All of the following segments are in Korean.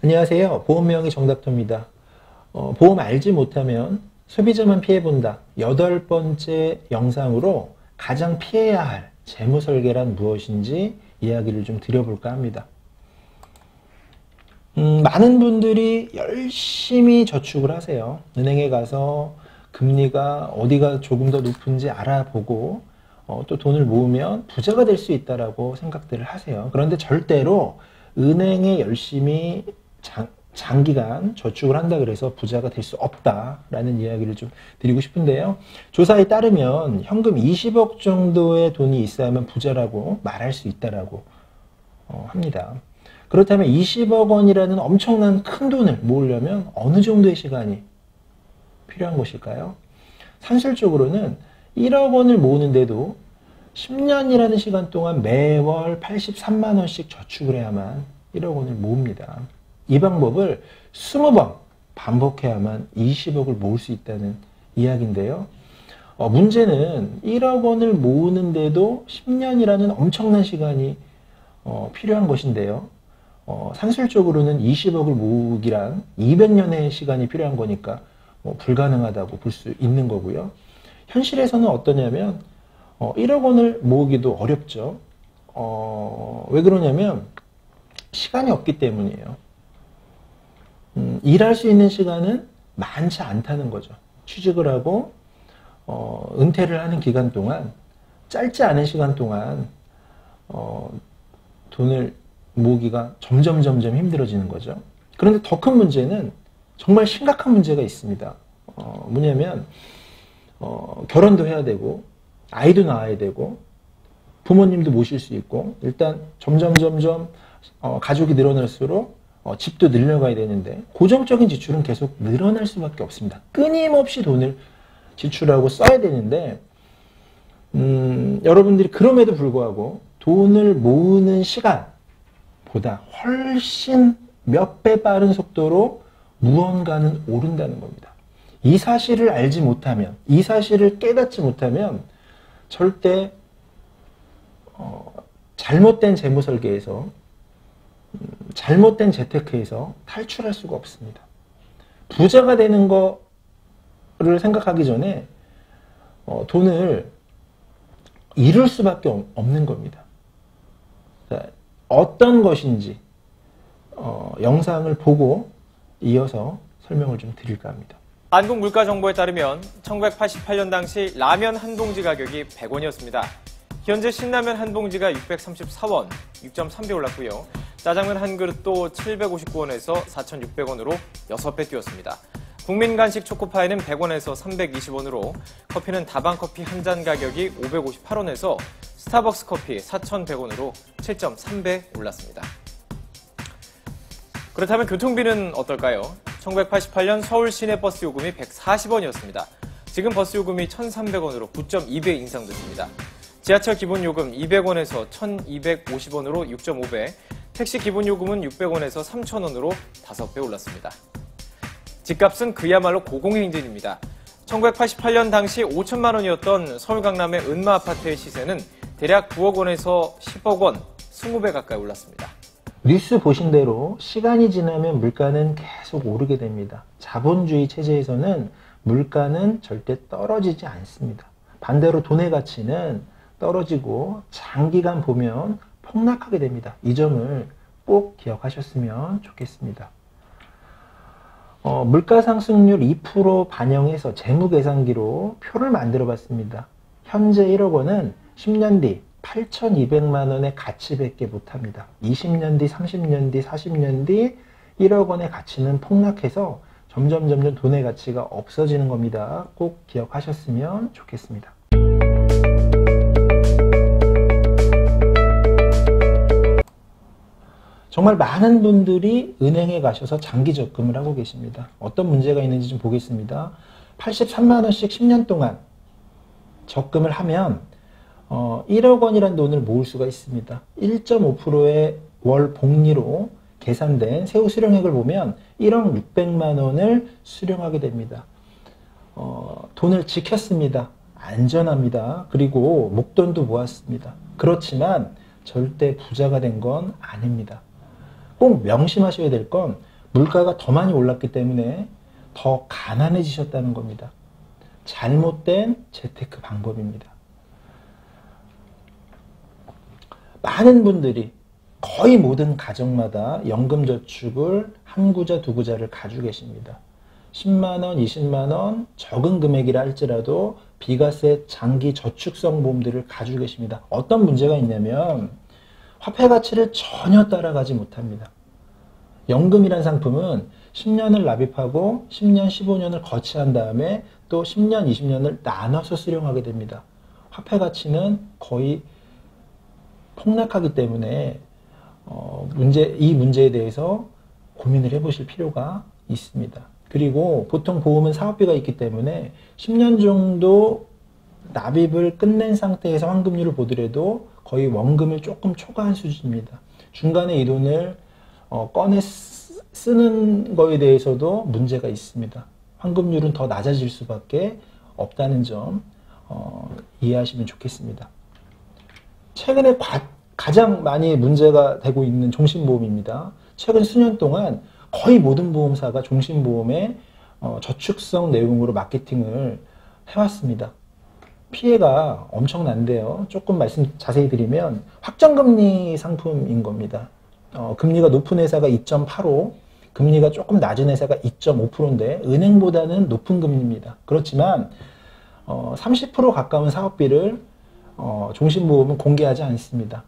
안녕하세요. 보험명의 정답터입니다. 보험 알지 못하면 소비자만 피해본다. 8번째 영상으로 가장 피해야 할 재무설계란 무엇인지 이야기를 좀 드려볼까 합니다. 많은 분들이 열심히 저축을 하세요. 은행에 가서 금리가 어디가 조금 더 높은지 알아보고 또 돈을 모으면 부자가 될 수 있다라고 생각들을 하세요. 그런데 절대로 은행에 열심히 장기간 저축을 한다 그래서 부자가 될 수 없다라는 이야기를 좀 드리고 싶은데요. 조사에 따르면 현금 20억 정도의 돈이 있어야만 부자라고 말할 수 있다라고 합니다. 그렇다면 20억 원이라는 엄청난 큰 돈을 모으려면 어느 정도의 시간이 필요한 것일까요? 산술적으로는 1억 원을 모으는데도 10년이라는 시간 동안 매월 83만 원씩 저축을 해야만 1억 원을 모읍니다. 이 방법을 20번 반복해야만 20억을 모을 수 있다는 이야기인데요. 문제는 1억 원을 모으는데도 10년이라는 엄청난 시간이 필요한 것인데요. 산술적으로는 20억을 모으기란 200년의 시간이 필요한 거니까 불가능하다고 볼 수 있는 거고요. 현실에서는 어떠냐면 1억 원을 모으기도 어렵죠. 왜 그러냐면 시간이 없기 때문이에요. 일할 수 있는 시간은 많지 않다는 거죠. 취직을 하고 은퇴를 하는 기간 동안 짧지 않은 시간 동안 돈을 모으기가 점점 힘들어지는 거죠. 그런데 더 큰 문제는 정말 심각한 문제가 있습니다. 뭐냐면 결혼도 해야 되고 아이도 낳아야 되고 부모님도 모실 수 있고 일단 점점 가족이 늘어날수록 집도 늘려가야 되는데 고정적인 지출은 계속 늘어날 수밖에 없습니다. 끊임없이 돈을 지출하고 써야 되는데 여러분들이 그럼에도 불구하고 돈을 모으는 시간보다 훨씬 몇 배 빠른 속도로 무언가는 오른다는 겁니다. 이 사실을 알지 못하면, 이 사실을 깨닫지 못하면 절대 잘못된 재무 설계에서 잘못된 재테크에서 탈출할 수가 없습니다. 부자가 되는 거를 생각하기 전에 돈을 잃을 수밖에 없는 겁니다. 자, 어떤 것인지 영상을 보고 이어서 설명을 좀 드릴까 합니다. 한국물가정보에 따르면 1988년 당시 라면 한 봉지 가격이 100원이었습니다. 현재 신라면 한 봉지가 634원, 6.3배 올랐고요. 짜장면 한 그릇도 759원에서 4,600원으로 6배 뛰었습니다. 국민간식 초코파이는 100원에서 320원으로 커피는 다방커피 한 잔 가격이 558원에서 스타벅스 커피 4,100원으로 7.3배 올랐습니다. 그렇다면 교통비는 어떨까요? 1988년 서울 시내 버스 요금이 140원이었습니다. 지금 버스 요금이 1,300원으로 9.2배 인상됐습니다. 지하철 기본 요금 200원에서 1,250원으로 6.5배, 택시 기본 요금은 600원에서 3,000원으로 5배 올랐습니다. 집값은 그야말로 고공행진입니다. 1988년 당시 5천만 원이었던 서울 강남의 은마 아파트의 시세는 대략 9억 원에서 10억 원, 20배 가까이 올랐습니다. 뉴스 보신 대로 시간이 지나면 물가는 계속 오르게 됩니다. 자본주의 체제에서는 물가는 절대 떨어지지 않습니다. 반대로 돈의 가치는 떨어지고 장기간 보면 폭락하게 됩니다. 이 점을 꼭 기억하셨으면 좋겠습니다. 물가 상승률 2% 반영해서 재무계산기로 표를 만들어 봤습니다. 현재 1억 원은 10년 뒤 8,200만 원의 가치밖에 못합니다. 20년 뒤, 30년 뒤, 40년 뒤 1억 원의 가치는 폭락해서 점점 돈의 가치가 없어지는 겁니다. 꼭 기억하셨으면 좋겠습니다. 정말 많은 분들이 은행에 가셔서 장기 적금을 하고 계십니다. 어떤 문제가 있는지 좀 보겠습니다. 83만 원씩 10년 동안 적금을 하면 1억 원이라는 돈을 모을 수가 있습니다. 1.5%의 월 복리로 계산된 세후 수령액을 보면 1억 600만 원을 수령하게 됩니다. 돈을 지켰습니다. 안전합니다. 그리고 목돈도 모았습니다. 그렇지만 절대 부자가 된 건 아닙니다. 꼭 명심하셔야 될 건 물가가 더 많이 올랐기 때문에 더 가난해지셨다는 겁니다. 잘못된 재테크 방법입니다. 많은 분들이 거의 모든 가정마다 연금저축을 한 구자, 두 구자를 가지고 계십니다. 10만 원, 20만 원 적은 금액이라 할지라도 비과세 장기 저축성 보험들을 가지고 계십니다. 어떤 문제가 있냐면 화폐 가치를 전혀 따라가지 못합니다. 연금이란 상품은 10년을 납입하고 10년, 15년을 거치한 다음에 또 10년, 20년을 나눠서 수령하게 됩니다. 화폐 가치는 거의 폭락하기 때문에 이 문제에 대해서 고민을 해보실 필요가 있습니다. 그리고 보통 보험은 사업비가 있기 때문에 10년 정도 납입을 끝낸 상태에서 환급률을 보더라도 거의 원금을 조금 초과한 수준입니다. 중간에 이 돈을 꺼내 쓰는 거에 대해서도 문제가 있습니다. 환급률은 더 낮아질 수밖에 없다는 점 이해하시면 좋겠습니다. 최근에 가장 많이 문제가 되고 있는 종신보험입니다. 최근 수년 동안 거의 모든 보험사가 종신보험의 저축성 내용으로 마케팅을 해왔습니다. 피해가 엄청난데요. 조금 말씀 자세히 드리면 확정금리 상품인 겁니다. 금리가 높은 회사가 2.85, 금리가 조금 낮은 회사가 2.5%인데 은행보다는 높은 금리입니다. 그렇지만 30% 가까운 사업비를 종신보험은 공개하지 않습니다.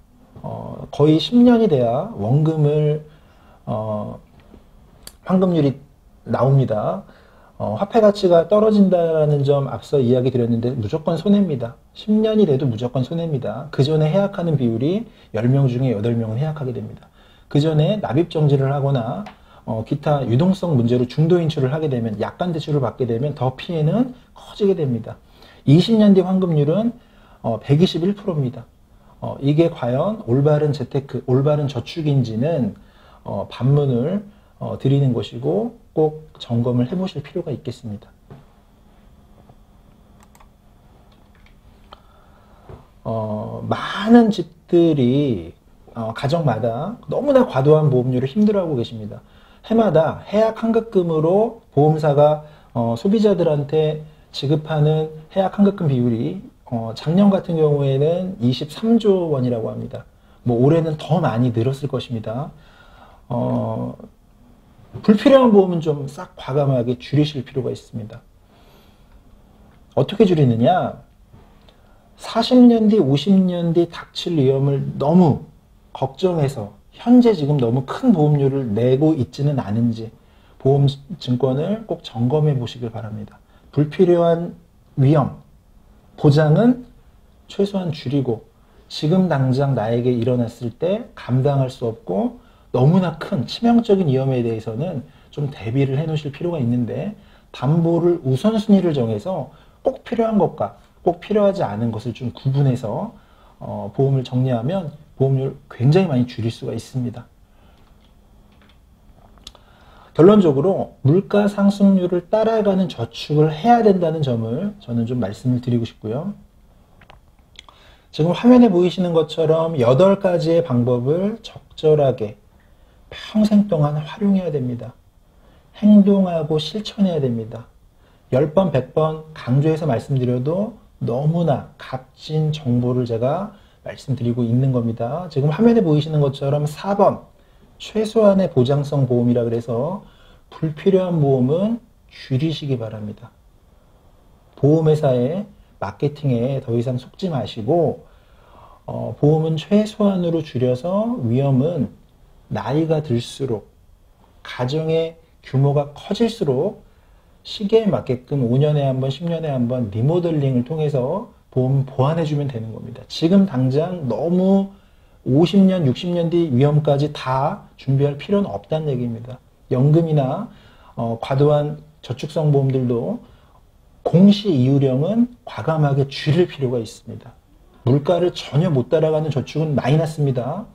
거의 10년이 돼야 원금을 환급률이 나옵니다. 화폐 가치가 떨어진다는 점 앞서 이야기 드렸는데 무조건 손해입니다. 10년이 돼도 무조건 손해입니다. 그 전에 해약하는 비율이 10명 중에 8명은 해약하게 됩니다. 그 전에 납입 정지를 하거나 기타 유동성 문제로 중도 인출을 하게 되면 약관 대출을 받게 되면 더 피해는 커지게 됩니다. 20년 뒤 환급률은 121%입니다. 이게 과연 올바른 재테크, 올바른 저축인지는 반문을 드리는 것이고 꼭 점검을 해보실 필요가 있겠습니다. 많은 집들이 가정마다 너무나 과도한 보험료를 힘들어하고 계십니다. 해마다 해약 환급금으로 보험사가 소비자들한테 지급하는 해약 환급금 비율이 작년 같은 경우에는 23조 원이라고 합니다. 올해는 더 많이 늘었을 것입니다. 불필요한 보험은 좀 싹 과감하게 줄이실 필요가 있습니다. 어떻게 줄이느냐? 40년 뒤, 50년 뒤 닥칠 위험을 너무 걱정해서 현재 지금 너무 큰 보험료를 내고 있지는 않은지 보험증권을 꼭 점검해 보시길 바랍니다. 불필요한 위험, 보장은 최소한 줄이고 지금 당장 나에게 일어났을 때 감당할 수 없고 너무나 큰 치명적인 위험에 대해서는 좀 대비를 해 놓으실 필요가 있는데 담보를 우선순위를 정해서 꼭 필요한 것과 꼭 필요하지 않은 것을 좀 구분해서 보험을 정리하면 보험료를 굉장히 많이 줄일 수가 있습니다. 결론적으로 물가 상승률을 따라가는 저축을 해야 된다는 점을 저는 좀 말씀을 드리고 싶고요. 지금 화면에 보이시는 것처럼 8가지의 방법을 적절하게 평생 동안 활용해야 됩니다. 행동하고 실천해야 됩니다. 10번, 100번 강조해서 말씀드려도 너무나 값진 정보를 제가 말씀드리고 있는 겁니다. 지금 화면에 보이시는 것처럼 4번 최소한의 보장성 보험이라 그래서 불필요한 보험은 줄이시기 바랍니다. 보험회사의 마케팅에 더 이상 속지 마시고 보험은 최소한으로 줄여서 위험은 나이가 들수록 가정의 규모가 커질수록 시기에 맞게끔 5년에 한 번, 10년에 한 번 리모델링을 통해서 보험 보완해주면 되는 겁니다. 지금 당장 너무 50년, 60년 뒤 위험까지 다 준비할 필요는 없다는 얘기입니다. 연금이나 과도한 저축성 보험들도 공시 이율형은 과감하게 줄일 필요가 있습니다. 물가를 전혀 못 따라가는 저축은 마이너스입니다.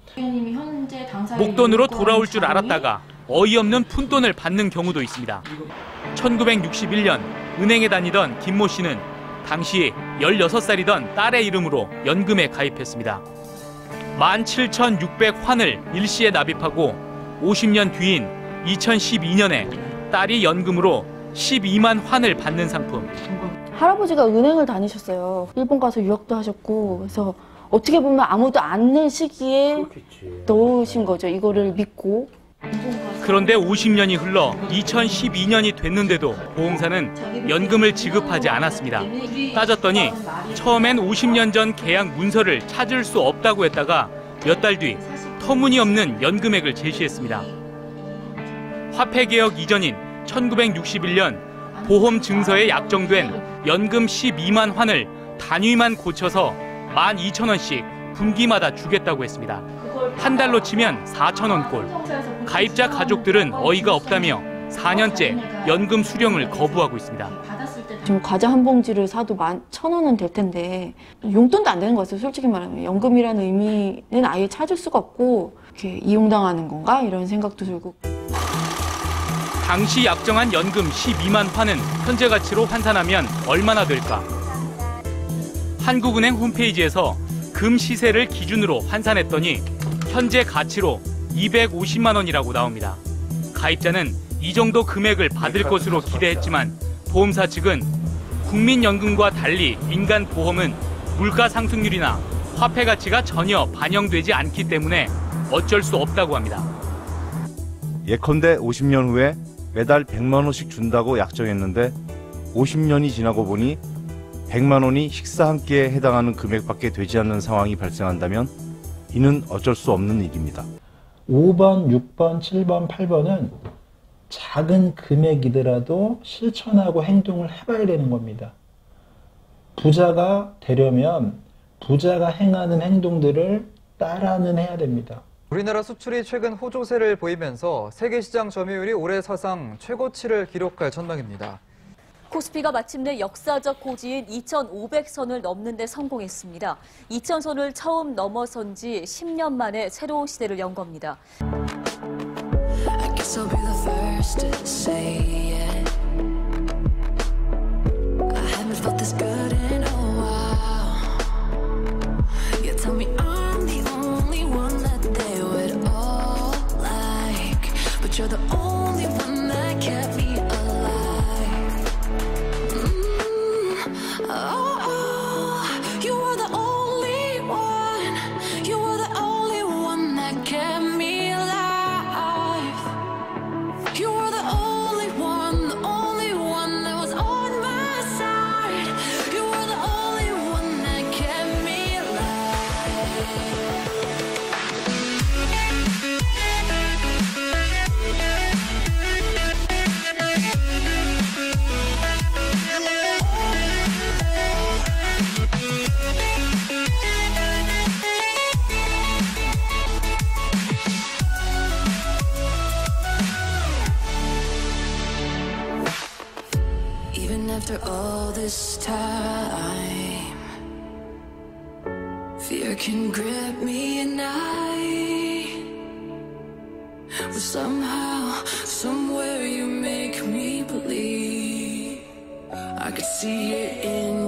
목돈으로 돌아올 줄 알았다가 어이없는 푼돈을 받는 경우도 있습니다. 1961년 은행에 다니던 김모 씨는 당시 16살이던 딸의 이름으로 연금에 가입했습니다. 17,600환을 일시에 납입하고 50년 뒤인 2012년에 딸이 연금으로 12만 환을 받는 상품. 할아버지가 은행을 다니셨어요. 일본 가서 유학도 하셨고, 그래서 어떻게 보면 아무도 않는 시기에 넣으신 거죠. 이거를 믿고. 그런데 50년이 흘러 2012년이 됐는데도 보험사는 연금을 지급하지 않았습니다. 따졌더니 처음엔 50년 전 계약 문서를 찾을 수 없다고 했다가 몇 달 뒤 터무니없는 연금액을 제시했습니다. 화폐개혁 이전인 1961년 보험 증서에 약정된 연금 12만 환을 단위만 고쳐서 12,000원씩 분기마다 주겠다고 했습니다. 한 달로 치면 4,000원 꼴. 가입자 가족들은 어이가 없다며 4년째 연금 수령을 거부하고 있습니다. 지금 과자 한 봉지를 사도 11,000원은 될 텐데 용돈도 안 되는 것 같아요. 솔직히 말하면 연금이라는 의미는 아예 찾을 수가 없고 이렇게 이용당하는 건가 이런 생각도 들고. 당시 약정한 연금 12만 환은 현재 가치로 환산하면 얼마나 될까? 한국은행 홈페이지에서 금 시세를 기준으로 환산했더니 현재 가치로 250만 원이라고 나옵니다. 가입자는 이 정도 금액을 받을 것으로 기대했지만 보험사 측은 국민연금과 달리 민간보험은 물가 상승률이나 화폐 가치가 전혀 반영되지 않기 때문에 어쩔 수 없다고 합니다. 예컨대 50년 후에 매달 100만 원씩 준다고 약정했는데 50년이 지나고 보니 100만 원이 식사 한 끼에 해당하는 금액밖에 되지 않는 상황이 발생한다면 이는 어쩔 수 없는 일입니다. 5번, 6번, 7번, 8번은 작은 금액이더라도 실천하고 행동을 해봐야 되는 겁니다. 부자가 되려면 부자가 행하는 행동들을 따라는 해야 됩니다. 우리나라 수출이 최근 호조세를 보이면서 세계시장 점유율이 올해 사상 최고치를 기록할 전망입니다. 코스피가 마침내 역사적 고지인 2,500선을 넘는 데 성공했습니다. 2,000선을 처음 넘어선 지 10년 만에 새로운 시대를 연 겁니다. You're the only one that kept me alive. Oh, you were the only one. You were the only one that kept me alive. You were the only one that was on my side. You were the only one that kept me alive. Even after all this time, fear can grip me at night. But somehow, somewhere you make me believe I could see it in